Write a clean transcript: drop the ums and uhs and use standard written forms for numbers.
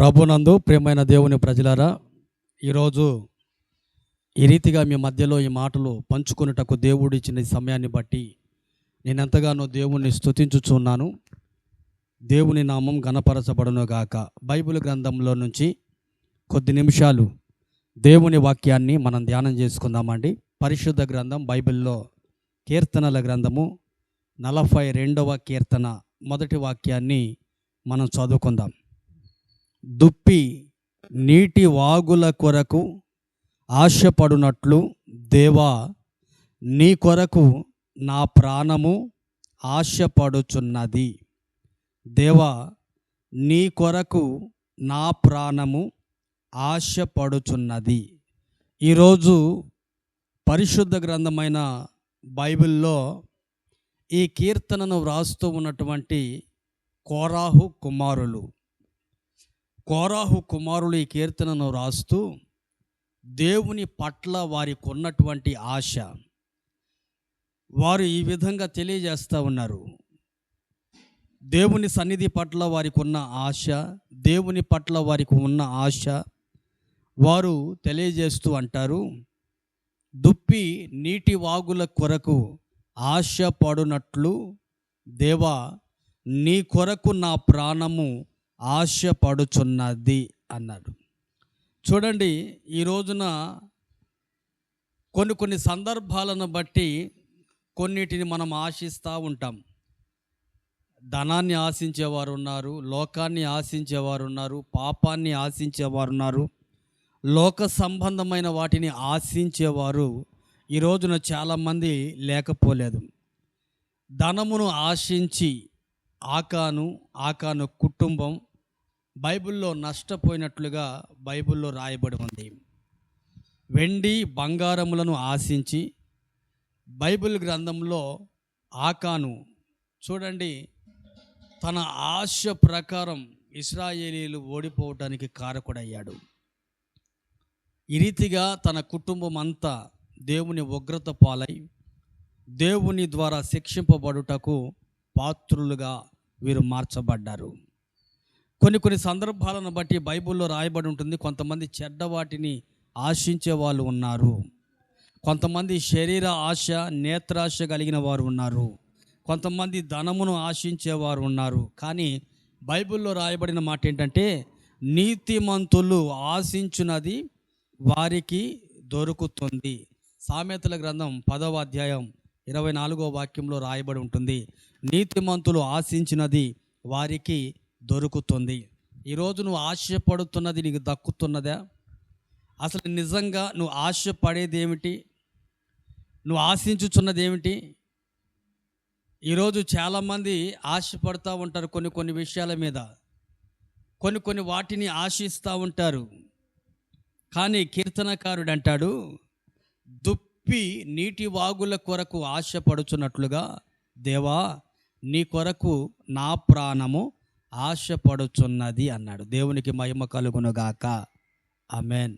ప్రభునందు ప్రియమైన దేవుని ప్రజలారా, ఈరోజు ఈ రీతిగా మీ మధ్యలో ఈ మాటలు పంచుకున్నటకు దేవుడు ఇచ్చిన ఈ సమయాన్ని బట్టి నేను ఎంతగానో దేవుణ్ణి స్తుతించుచున్నాను. దేవుని నామం ఘనపరచబడును గాక. బైబిల్ గ్రంథంలో నుంచి కొద్ది నిమిషాలు దేవుని వాక్యాన్ని మనం ధ్యానం చేసుకుందామండి. పరిశుద్ధ గ్రంథం బైబిల్లో కీర్తనల గ్రంథము 42వ కీర్తన మొదటి వాక్యాన్ని మనం చదువుకుందాం. దుప్పి నీటి వాగుల కొరకు ఆశపడునట్లు దేవా, నీ కొరకు నా ప్రాణము ఆశపడుచున్నది. దేవా, నీ కొరకు నా ప్రాణము ఆశపడుచున్నది. ఈరోజు పరిశుద్ధ గ్రంథమైన బైబిల్లో ఈ కీర్తనను వ్రాస్తూ ఉన్నటువంటి కోరాహు కుమారులు ఈ కీర్తనను రాస్తూ దేవుని పట్ల వారికి ఉన్నటువంటి ఆశ వారు ఈ విధంగా తెలియజేస్తూ ఉన్నారు. దేవుని సన్నిధి పట్ల వారికి ఉన్న ఆశ, దేవుని పట్ల వారికి ఉన్న ఆశ వారు తెలియజేస్తూ అంటారు. దుప్పి నీటి వాగుల కొరకు ఆశపడునట్లు దేవా, నీ కొరకు నా ప్రాణము ఆశపడుచున్నది అన్నాడు. చూడండి, ఈ రోజున కొన్ని సందర్భాలను బట్టి కొన్నిటిని మనం ఆశిస్తూ ఉంటాం. ధనాన్ని ఆశించేవారు ఉన్నారు, లోకాన్ని ఆశించేవారు ఉన్నారు, పాపాన్ని ఆశించేవారు ఉన్నారు, లోక సంబంధమైన వాటిని ఆశించేవారు ఈ రోజున చాలామంది లేకపోలేదు. ధనమును ఆశించి ఆకాను కుటుంబం బైబిల్లో నష్టపోయినట్లుగా బైబిల్లో రాయబడి ఉంది. వెండి బంగారములను ఆశించి బైబిల్ గ్రంథంలో ఆకాను చూడండి, తన ఆశ ప్రకారం ఇశ్రాయేలీలు ఓడిపోవటానికి కారకుడయ్యాడు. ఈ రీతిగా తన కుటుంబం అంతా దేవుని ఉగ్రత పాలై దేవుని ద్వారా శిక్షింపబడుటకు పాత్రులుగా వీరు మార్చబడ్డారు. కొన్ని సందర్భాలను బట్టి బైబిల్లో రాయబడి ఉంటుంది. కొంతమంది చెడ్డ వాటిని ఆశించే వాళ్ళు ఉన్నారు, కొంతమంది శరీర ఆశ నేత్రాశ కలిగిన వారు ఉన్నారు, కొంతమంది ధనమును ఆశించేవారు ఉన్నారు. కానీ బైబిల్లో రాయబడిన మాట ఏంటంటే, నీతిమంతులు ఆశించున్నది వారికి దొరుకుతుంది. సామెతల గ్రంథం 10వ అధ్యాయం 24వ వాక్యంలో రాయబడి ఉంటుంది, నీతిమంతులు ఆశించినది వారికి దొరుకుతుంది. ఈరోజు నువ్వు ఆశపడుతున్నది నీకు దక్కుతున్నదా? అసలు నిజంగా నువ్వు ఆశపడేది ఏమిటి? నువ్వు ఆశించుచున్నది ఏమిటి? ఈరోజు చాలామంది ఆశపడుతూ ఉంటారు కొన్ని విషయాల మీద, కొన్ని వాటిని ఆశిస్తూ ఉంటారు. కానీ కీర్తనకారుడు అంటాడు, దుప్పి నీటి వాగుల కొరకు ఆశపడుచున్నట్లుగా దేవా, నీ కొరకు నా ప్రాణము ఆశపడుచున్నది అన్నాడు. దేవునికి మహిమ కలుగునుగాక. ఆమేన్.